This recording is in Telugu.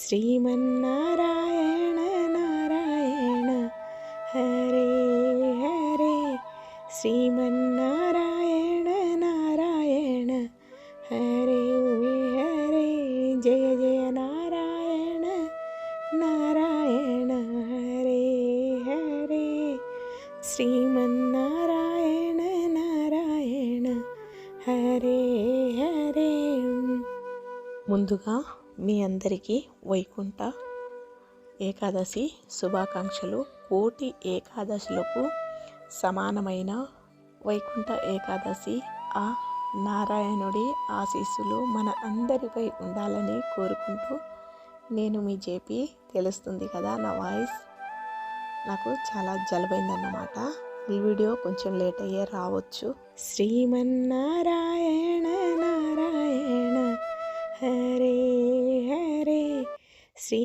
శ్రీమన్నారాయణ నారాయణ హరే హరే శ్రీమన్నారాయణ నారాయణ హరే హరే జయ జయ నారాయణ నారాయణ హరే హరే శ్రీమన్నారాయణ నారాయణ హరే హరే. ముందుగా మీ అందరికీ వైకుంఠ ఏకాదశి శుభాకాంక్షలు. కోటి ఏకాదశులకు సమానమైన వైకుంఠ ఏకాదశి ఆ నారాయణుడి ఆశీస్సులు మన అందరిపై ఉండాలని కోరుకుంటూ, నేను మీ జేపీ. తెలుస్తుంది కదా నా వాయిస్, నాకు చాలా జలుబైందన్నమాట. ఫుల్ వీడియో కొంచెం లేట్ అయ్యే రావచ్చు. శ్రీమన్నారాయణ నారాయణ హరే హరే శ్రీ